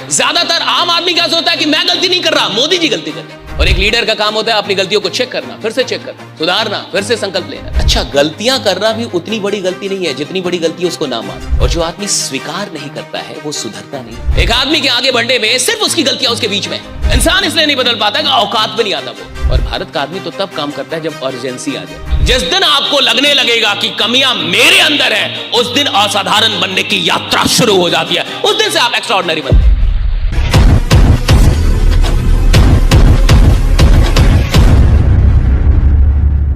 ज्यादातर आम आदमी क्या सोचता है कि मैं गलती नहीं कर रहा, मोदी जी गलती कर रहे हैं। और एक लीडर का काम होता है अपनी गलतियों को चेक करना, फिर से चेक करना, सुधारना, फिर से संकल्प लेना। अच्छा, गलतियां करना भी उतनी बड़ी गलती नहीं है जितनी बड़ी गलती है उसको ना मान। और जो आदमी स्वीकार नहीं करता है वो सुधरता नहीं। एक आदमी के आगे बढ़ने में सिर्फ उसकी गलतियां उसके बीच में। इंसान इसलिए नहीं बदल पाता कि औकात में नहीं आता वो। और भारत का आदमी तो तब काम करता है जब अर्जेंसी आ जाए। जिस दिन आपको लगने लगेगा कि कमियां मेरे अंदर है, उस दिन असाधारण बनने की यात्रा शुरू हो जाती है। उस दिन से आप एक्स्ट्राऑर्डिनरी बनते हैं।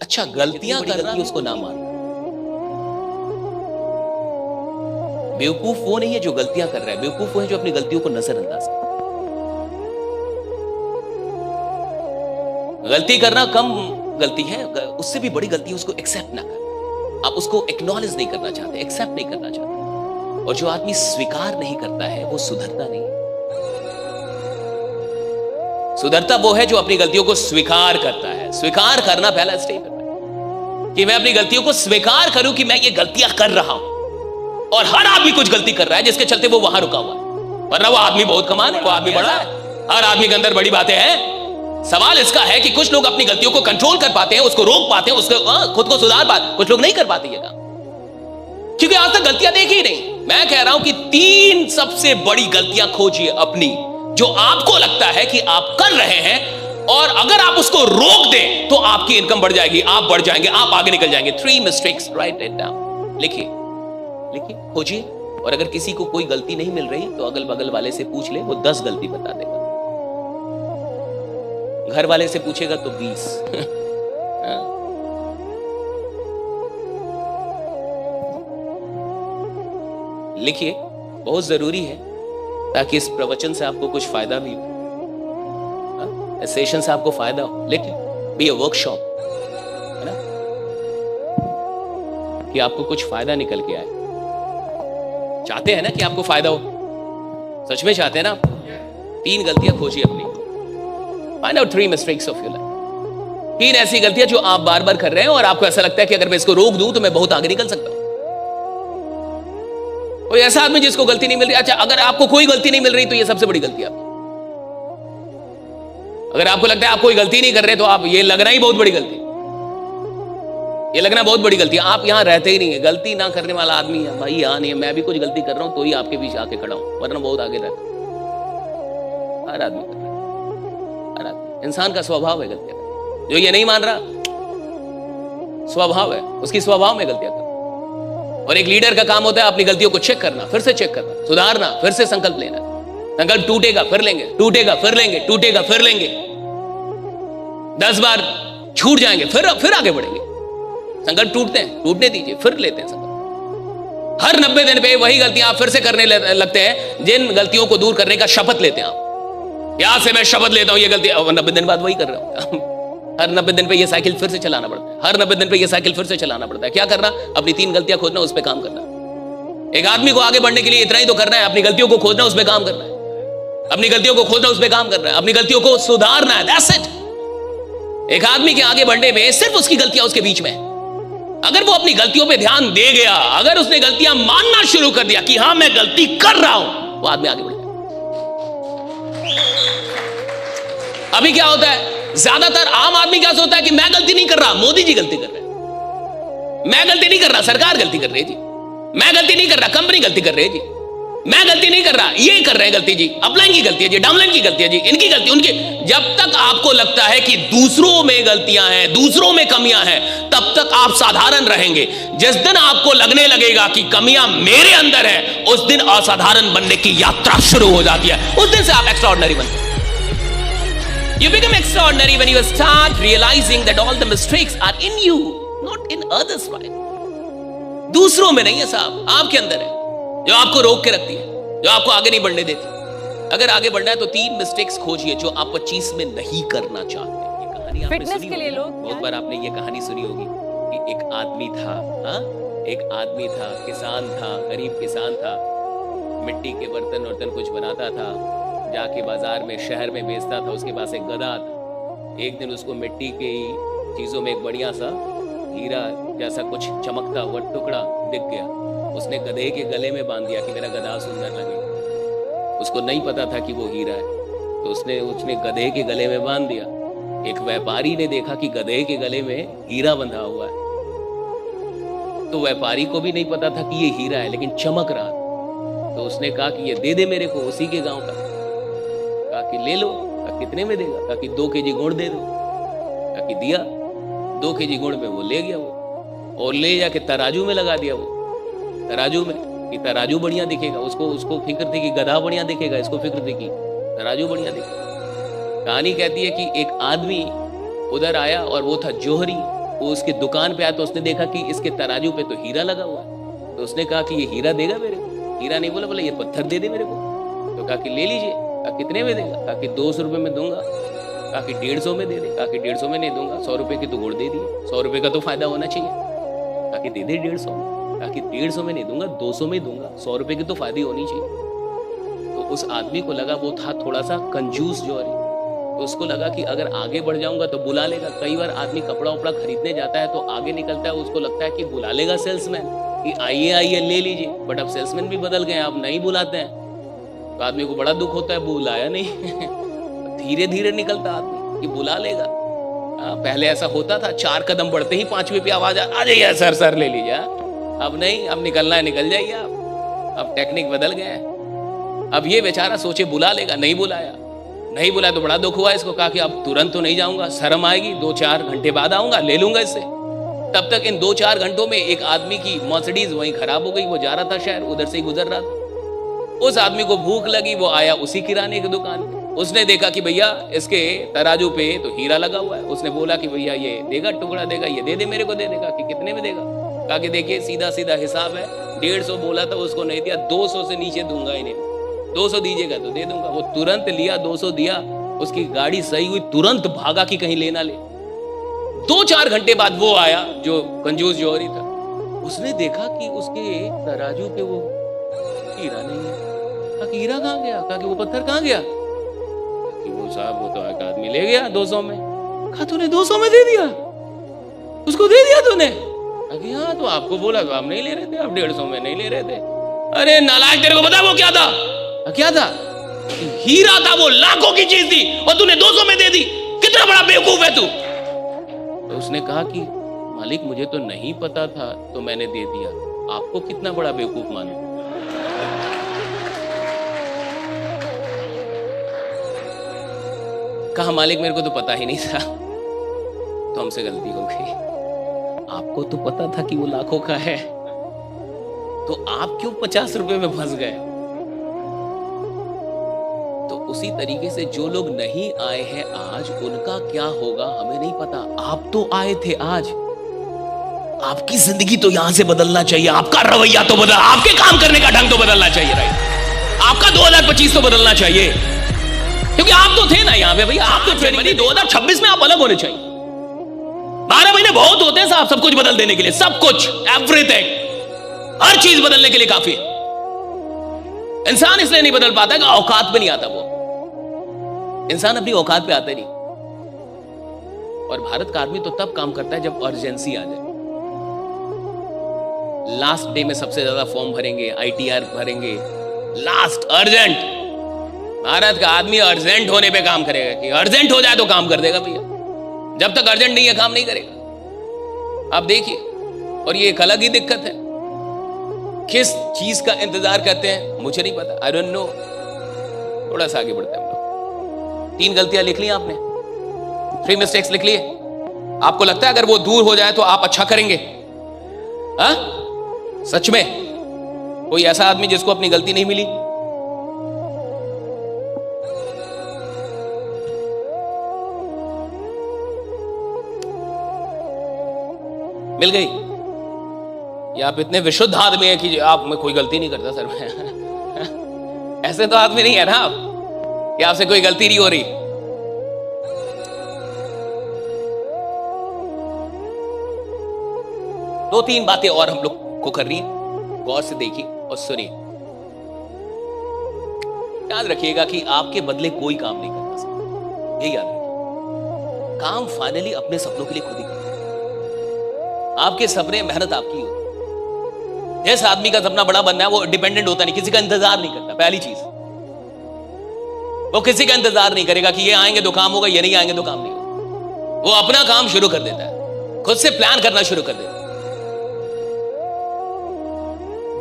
अच्छा, गलतियां करना भी उसको ना मानो। बेवकूफ वो नहीं है जो गलतियां कर रहा है, बेवकूफ वो है जो अपनी गलतियों को नजरअंदाज कर। गलती करना कम गलती है, उससे भी बड़ी गलती है उसको एक्सेप्ट ना करना। आप उसको एक्नॉलेज नहीं करना चाहते, एक्सेप्ट नहीं करना चाहते। और जो आदमी स्वीकार नहीं करता है वो सुधरता नहीं। सुधरता वो है जो अपनी गलतियों को स्वीकार करता है। स्वीकार करना पहला स्टेप है कि मैं अपनी गलतियों को स्वीकार करूं कि मैं ये गलतियां कर रहा हूं। और हर आदमी कुछ गलती कर रहा है जिसके चलते वो वहां रुका हुआ है, वरना वो आदमी बहुत कमाल है, वो आदमी बड़ा है। हर आदमी के अंदर बड़ी बातें हैं। सवाल इसका है कि कुछ लोग अपनी गलतियों को कंट्रोल कर पाते हैं, उसको रोक पाते हैं, उसको खुद को सुधार पाते, कुछ लोग नहीं कर पाते ये काम, क्योंकि आज तक गलतियां देखी ही नहीं। मैं कह रहा हूं कि 3 सबसे बड़ी गलतियां खोजिए अपनी, जो आपको लगता है कि आप कर रहे हैं, और अगर आप उसको रोक दें तो आपकी इनकम बढ़ जाएगी, आप बढ़ जाएंगे, आप आगे निकल जाएंगे। 3 मिस्टेक्स, राइट इट डाउन, लिखिए लिखिए, खोजिए। और अगर किसी को कोई गलती नहीं मिल रही तो अगल बगल वाले से पूछ ले, वो 10 गलती बता देगा। घर वाले से पूछेगा तो 20। लिखिए, बहुत जरूरी है ताकि इस प्रवचन से आपको कुछ फायदा भी हो, इस सेशन से आपको फायदा हो। लेकिन भी ये वर्कशॉप है ना, कि आपको कुछ फायदा निकल के आए। चाहते हैं ना कि आपको फायदा हो, सच में चाहते हैं ना आप? 3 गलतियां खोजिए अपनी। Find out 3 mistakes of your life. 3 ऐसी गलतियां जो आप बार बार कर रहे हैं और आपको ऐसा लगता है कि अगर मैं इसको रोक दूं तो मैं बहुत आगे निकल सकता हूं। कोई ऐसा आदमी जिसको गलती नहीं मिल रही। अच्छा, अगर आपको कोई गलती नहीं मिल रही तो ये सबसे बड़ी गलती है आपकी। अगर आपको लगता है आप कोई गलती नहीं कर रहे तो आप, ये लगना ही बहुत बड़ी गलती, ये लगना बहुत बड़ी गलती है। आप यहां रहते ही नहीं है। गलती ना करने वाला आदमी है भाई यहां नहीं है। मैं भी कुछ गलती कर रहा हूं तो ही आपके बीच आके खड़ा हूं, वरना बहुत आगे रहता। हर आदमी कर रहा है, हर आदमी। इंसान का स्वभाव है गलतियां करना। जो ये नहीं मान रहा, स्वभाव है, उसकी स्वभाव में गलतियां करना। और एक लीडर का काम होता है अपनी गलतियों को चेक करना, फिर से चेक करना, सुधारना, फिर से संकल्प लेना। संकल्प टूटेगा फिर लेंगे, टूटेगा फिर लेंगे, टूटेगा फिर लेंगे। 10 बार छूट जाएंगे, फिर आगे बढ़ेंगे। संकल्प टूटते हैं, टूटने दीजिए, फिर लेते हैं संकल्प। हर 90 दिन पे वही गलतियां आप फिर से करने लगते हैं, जिन गलतियों को दूर करने का शपथ लेते हैं आप। यहां से मैं शपथ लेता हूं ये गलती, 90 दिन बाद वही कर रहा हूं। हर 90 दिन पे ये साइकिल फिर से चलाना पड़ता है, हर 90 दिन पे ये साइकिल फिर से चलाना पड़ता है। क्या करना? अपनी 3 गलतियां खोजना, उस पर काम करना। एक आदमी को आगे बढ़ने के लिए इतना ही तो करना है, अपनी गलतियों को खोजना, उस पर काम करना है। अपनी गलतियों को खोजना, उस पर काम करना है, अपनी गलतियों को सुधारना है। That's it. एक आदमी के आगे बढ़ने में सिर्फ उसकी गलतियां उसके बीच में। अगर वो अपनी गलतियों पे ध्यान दे गया, अगर उसने गलतियां मानना शुरू कर दिया कि हां मैं गलती कर रहा हूं, वो आदमी आगे बढ़ जाए। अभी क्या होता है, ज्यादातर आम आदमी क्या सोचता है कि मैं गलती नहीं कर रहा, मोदी जी गलती कर रहे हैं। मैं गलती नहीं कर रहा, सरकार गलती कर रही है जी। मैं गलती नहीं कर रहा, कंपनी गलती कर रही है जी। मैं गलती नहीं कर रहा, ये कर रहे हैं गलती जी, अपलाइन की गलती है जी, डाउनलाइन की गलती है जी, इनकी गलती, उनकी। जब तक आपको लगता है कि दूसरों में गलतियां हैं, दूसरों में कमियां हैं, तब तक आप साधारण रहेंगे। जिस दिन आपको लगने लगेगा कि कमियां मेरे अंदर है, उस दिन असाधारण बनने की यात्रा शुरू हो जाती है। उस दिन से आप एक्स्ट्राऑर्डिनरी बनते हैं। You become extraordinary when you start realizing that all the mistakes are in you, not in others' mind. दूसरों में नहीं है साहब, आपके अंदर है, जो आपको रोक के रखती है, जो आपको आगे नहीं बढ़ने देती। अगर आगे बढ़ना है तो 3 मिस्टेक्स खोजिए जो आप 25 में नहीं करना चाहते। ये कहानी आपने सुनी होगी, बहुत बार आपने ये कहानी सुनी होगी कि एक आदमी था, एक आदमी था, किसान था, गरीब किसान था, मिट्टी के बर्तन कुछ बनाता था, जाके बाजार में, शहर में बेचता था। उसके पास एक गधा था। एक दिन उसको मिट्टी की चीजों में एक बढ़िया सा हीरा जैसा कुछ चमकता हुआ टुकड़ा दिख गया। उसने गधे के गले में बांध दिया कि मेरा गधा सुंदर लगे। उस उसको नहीं पता था कि वो हीरा है, तो उसने गधे के गले में बांध दिया। एक व्यापारी ने देखा कि गधे के गले में हीरा बंधा हुआ है, तो व्यापारी को भी नहीं पता था कि ये हीरा है, लेकिन चमक रहा था। तो उसने कहा कि ये दे दे मेरे को, उसी के गांव का। कहा कि ले लो। कहा कितने में देगा? कहा कि 2 केजी गुड़ दे दो। कहा कि दिया। 2 केजी गुड़ में वो ले गया वो, और ले जाके तराजू में लगा दिया वो, तराजू में, कि तराजू बढ़िया दिखेगा। उसको फिक्र थी कि गधा बढ़िया दिखेगा, इसको फिक्र थी कि तराजू बढ़िया दिखेगा। कहानी कहती है कि एक आदमी उधर आया और वो था जौहरी। वो उसकी दुकान पे आया तो उसने देखा कि इसके तराजू पे तो हीरा लगा हुआ है। तो उसने कहा कि ये हीरा देगा मेरे को? हीरा नहीं बोला, बोला ये पत्थर दे दे मेरे को। तो कहा कि ले लीजिए। कहा कितने में देगा? कहा कि 200 रुपये में दूंगा। कहा कि 150 में दे दे। कहा कि 150 में नहीं दूंगा, 100 रुपये की तो गुड़ दे दिए, 100 रुपये का तो फायदा होना चाहिए। कहा कि दे दे 150 में। कहा कि 150 में नहीं दूंगा, 200 में दूंगा, 100 रुपये की तो फायदा होनी चाहिए। तो उस आदमी को लगा, वो था थोड़ा सा कंजूस जौहरी, तो उसको लगा कि अगर आगे बढ़ जाऊंगा तो बुला लेगा। कई बार आदमी कपड़ा उपड़ा खरीदने जाता है तो आगे निकलता है, उसको लगता है कि बुला लेगा सेल्समैन कि आइए आइए ले लीजिए, बट अब सेल्समैन भी बदल गए, आप नहीं बुलाते हैं। तो आदमी को बड़ा दुख होता है, बुलाया नहीं। धीरे धीरे निकलता आदमी कि बुला लेगा। पहले ऐसा होता था, 4 कदम बढ़ते ही 5वें पे आवाज आ जाइए, सर सर ले लीजिए। अब नहीं, अब निकलना है निकल जाइए आप, अब टेक्निक बदल गया है। अब ये बेचारा सोचे बुला लेगा, नहीं बुलाया। नहीं बुलाया तो बड़ा दुख हुआ इसको। कहा कि अब तुरंत तो नहीं जाऊंगा, शर्म आएगी, 2-4 घंटे बाद आऊंगा, ले लूंगा इससे। तब तक इन 2-4 घंटों में एक आदमी की मर्सिडीज वहीं खराब हो गई। वो जा रहा था शहर, उधर से ही गुजर रहा था। उस आदमी को भूख लगी, वो आया उसी किराने की दुकान पे। उसने देखा कि भैया इसके तराजू पे तो हीरा लगा हुआ है। उसने बोला कि भैया ये देगा, टुकड़ा देगा, ये दे दे मेरे को, दे देगा। कि कितने में देगा? कहा कि देखिए सीधा सीधा हिसाब है, 150 बोला था, उसको नहीं दिया, 200 से नीचे दूंगा ही नहीं। 200 दीजिएगा तो दे दूंगा। वो तुरंत लिया, 200 दिया, उसकी गाड़ी सही हुई, तुरंत भागा कि कहीं लेना ले। 2-4 घंटे बाद वो आया जो कंजूस जौहरी था। उसने देखा कि उसके तराजू पे वो हीरा नहीं है। कहा कि हीरा कहाँ गया? कहा कि वो पत्थर कहाँ गया? कि वो साहब वो तो एक आदमी ले गया 200 में। कहा तूने 200 में दे दिया? उसको दे दिया तूने? कहा कि हाँ, तो आपको बोला तो आप नहीं ले रहे थे, आप 150 में नहीं ले रहे थे। अरे नालायक, तेरे को पता वो क्या था? क्या था? हीरा था, वो लाखों की चीज थी और तूने 200 में दे दी। कितना बड़ा बेवकूफ है तू। तो उसने कहा कि मालिक मुझे तो नहीं पता था तो मैंने दे दिया, आपको कितना बड़ा बेवकूफ मानूं? कहा मालिक मेरे को तो पता ही नहीं था, तो हमसे गलती हो गई। आपको तो पता था कि वो लाखों का है, तो आप क्यों 50 रुपए में फंस गए? तो उसी तरीके से जो लोग नहीं आए हैं आज, उनका क्या होगा हमें नहीं पता। आप तो आए थे आज, आपकी जिंदगी तो यहां से बदलना चाहिए, आपका रवैया तो बदल, आपके काम करने का ढंग तो बदलना चाहिए, राइट? आपका 2025 तो बदलना चाहिए, क्योंकि आप तो थे ना यहाँ पे भैया, आप तो ट्रेनिंग 2026 में आप अलग होने चाहिए। 12 महीने बहुत होते हैं साहब सब कुछ बदल देने के लिए, सब कुछ, एवरीथिंग, हर चीज बदलने के लिए काफी है। इंसान इसलिए नहीं बदल पाता कि औकात पे नहीं आता। वो इंसान अपनी औकात पे आता नहीं। और भारत का आदमी तो तब काम करता है जब अर्जेंसी आ जाए। लास्ट डे में सबसे ज्यादा फॉर्म भरेंगे, ITR भरेंगे, लास्ट अर्जेंट। भारत का आदमी अर्जेंट होने पे काम करेगा, कि अर्जेंट हो जाए तो काम कर देगा भैया, जब तक अर्जेंट नहीं है काम नहीं करेगा। आप देखिए, और ये एक अलग ही दिक्कत है। किस चीज का इंतजार करते हैं मुझे नहीं पता, आई डोंट नो। थोड़ा सा आगे बढ़ते हैं हम लोग। 3 गलतियां लिख ली आपने, 3 मिस्टेक्स लिख लिए। आपको लगता है अगर वो दूर हो जाए तो आप अच्छा करेंगे? हाँ, सच में कोई ऐसा आदमी जिसको अपनी गलती नहीं मिली? मिल गई? या आप इतने विशुद्ध आदमी है कि आप में कोई गलती नहीं करता सर में? ऐसे तो आदमी नहीं है ना आप कि आपसे कोई गलती नहीं हो रही। दो तीन बातें और हम लोग को करनी है, गौर से देखिए और सुनिए। याद रखिएगा कि आपके बदले कोई काम नहीं करता सकता, ये याद रखिए। काम फाइनली अपने सपनों के लिए खुद ही करता है। आपके सपने, मेहनत आपकी हो। जिस आदमी का सपना बड़ा बनना है वो डिपेंडेंट होता नहीं, किसी का इंतजार नहीं करता। पहली चीज वो किसी का इंतजार नहीं करेगा कि ये आएंगे तो काम होगा, ये नहीं आएंगे तो काम नहीं होगा। वो अपना काम शुरू कर देता है, खुद से प्लान करना शुरू कर देता है।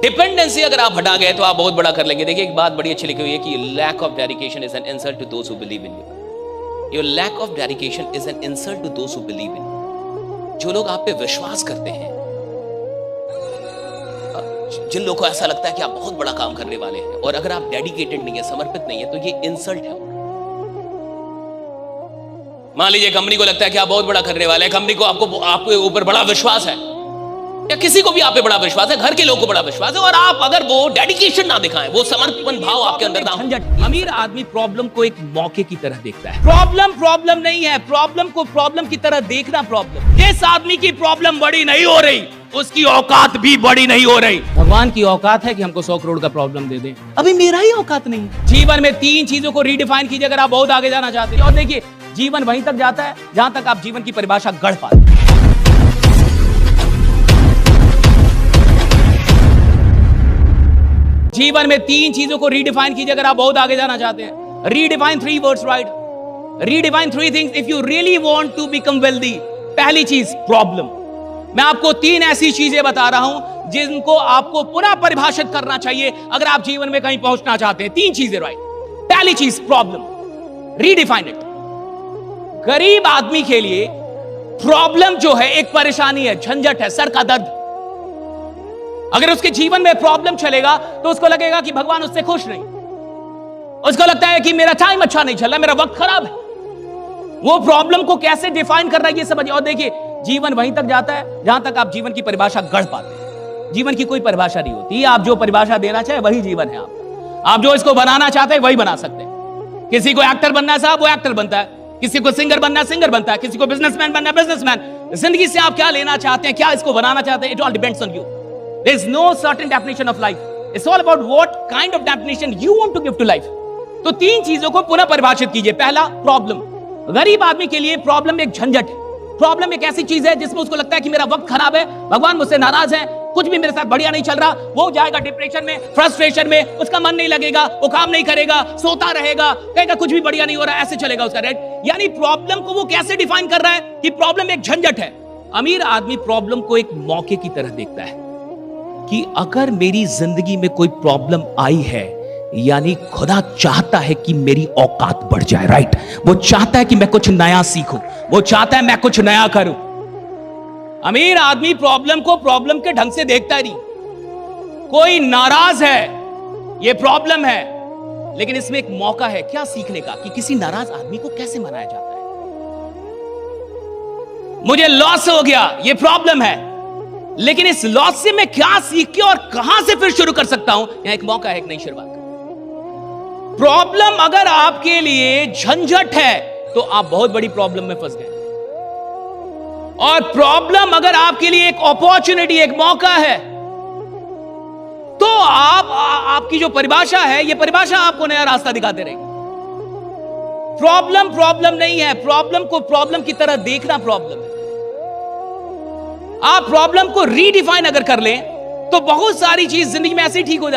डिपेंडेंसी अगर आप हटा गए तो आप बहुत बड़ा कर लेंगे। देखिए एक बात बड़ी अच्छी लिखी हुई है कि lack of dedication is an insult to those who believe in you. Your lack of dedication is an insult to those who believe in you. जो लोग आप पे विश्वास करते हैं, जिन लोगों को ऐसा लगता है कि आप बहुत बड़ा काम करने वाले हैं, और अगर आप डेडिकेटेड नहीं है, समर्पित नहीं है, तो ये इंसल्ट है। मान लीजिए कंपनी को लगता है कि आप बहुत बड़ा करने वाले हैं, कंपनी को आपके ऊपर बड़ा विश्वास है, या किसी को भी आप पे बड़ा विश्वास है, घर के लोगों को बड़ा विश्वास है, और आप अगर वो डेडिकेशन ना दिखाएं, वो समर्पण भाव आपके अंदर ना हो। अमीर आदमी प्रॉब्लम को एक मौके की तरह देखता है। प्रॉब्लम नहीं है, प्रॉब्लम को प्रॉब्लम की तरह देखना प्रॉब्लम। जिस आदमी की प्रॉब्लम बड़ी नहीं हो रही, उसकी औकात भी बड़ी नहीं हो रही। भगवान की औकात है कि हमको 100 करोड़ का प्रॉब्लम दे दे, अभी मेरा ही औकात नहीं। जीवन में 3 चीजों को रीडिफाइन कीजिए अगर आप बहुत आगे जाना चाहते हैं। और देखिए जीवन वहीं तक जाता है जहां तक आप जीवन की परिभाषा गढ़ पाते हैं। जीवन में 3 चीजों को रीडिफाइन कीजिए अगर आप बहुत आगे जाना चाहते हैं। Redefine 3 words, right? Redefine 3 things if you really want to become wealthy. पहली चीज प्रॉब्लम। मैं आपको 3 ऐसी चीजें बता रहा हूं जिनको आपको पुनः परिभाषित करना चाहिए अगर आप जीवन में कहीं पहुंचना चाहते हैं। 3 चीजें, राइट? पहली चीज प्रॉब्लम, रीडिफाइन इट। गरीब आदमी के लिए प्रॉब्लम जो है एक परेशानी है, झंझट है, सर का दर्द। अगर उसके जीवन में प्रॉब्लम चलेगा तो उसको लगेगा कि भगवान उससे खुश नहीं, उसको लगता है कि मेरा टाइम अच्छा नहीं चल रहा, मेरा वक्त खराब है। वो प्रॉब्लम को कैसे डिफाइन कर रहा है ये समझिए। और देखिए जीवन वहीं तक जाता है जहां तक आप जीवन की परिभाषा गढ़ पाते हैं। जीवन की कोई परिभाषा नहीं होती, आप जो परिभाषा देना चाहे वही जीवन है आपका। आप जो इसको बनाना चाहते हैं वही बना सकते हैं। किसी को एक्टर बनना है साहब, वो एक्टर बनता है। किसी को सिंगर बनना है, सिंगर बनता है। किसी को बिजनेसमैन बनना है, बिजनेसमैन। जिंदगी से आप क्या लेना चाहते हैं, क्या इसको बनाना चाहते हैं, it all depends on you. There is no certain definition of life. It's all about what kind of definition you want to give to life. तो 3 चीजों को पुनः परिभाषित कीजिए। पहला प्रॉब्लम। गरीब आदमी के लिए प्रॉब्लम एक झंझट है। प्रॉब्लम एक ऐसी चीज है जिसमें उसको लगता है कि मेरा वक्त खराब है, भगवान मुझसे नाराज है, कुछ भी मेरे साथ बढ़िया नहीं चल रहा। वो जाएगा डिप्रेशन में, फ्रस्ट्रेशन में, उसका मन नहीं लगेगा, वो काम नहीं करेगा, सोता रहेगा, कहेगा कुछ भी बढ़िया नहीं हो रहा, ऐसे चलेगा उसका, राइट? यानी प्रॉब्लम को वो कैसे डिफाइन कर रहा है कि प्रॉब्लम एक झंझट है। अमीर आदमी प्रॉब्लम को एक मौके की तरह देखता है कि अगर मेरी जिंदगी में कोई प्रॉब्लम आई है, यानी खुदा चाहता है कि मेरी औकात बढ़ जाए, राइट? वो चाहता है कि मैं कुछ नया सीखूं, वो चाहता है मैं कुछ नया करूं। अमीर आदमी प्रॉब्लम को प्रॉब्लम के ढंग से देखता ही नहीं। कोई नाराज है, ये प्रॉब्लम है, लेकिन इसमें एक मौका है क्या सीखने का कि किसी नाराज आदमी को कैसे मनाया जाता है। मुझे लॉस हो गया, ये प्रॉब्लम है, लेकिन इस लॉस से मैं क्या सीख के और कहां से फिर शुरू कर सकता हूं, यहां एक मौका है, एक नई शुरुआत। प्रॉब्लम अगर आपके लिए झंझट है तो आप बहुत बड़ी प्रॉब्लम में फंस गए, और प्रॉब्लम अगर आपके लिए एक अपॉर्चुनिटी, एक मौका है, तो आपकी जो परिभाषा है, ये परिभाषा आपको नया रास्ता दिखाते रहेगी। प्रॉब्लम नहीं है, प्रॉब्लम को प्रॉब्लम की तरह देखना प्रॉब्लम है। आप प्रॉब्लम को रीडिफाइन अगर कर लें तो बहुत सारी चीज जिंदगी में ऐसे ही ठीक हो जाती है।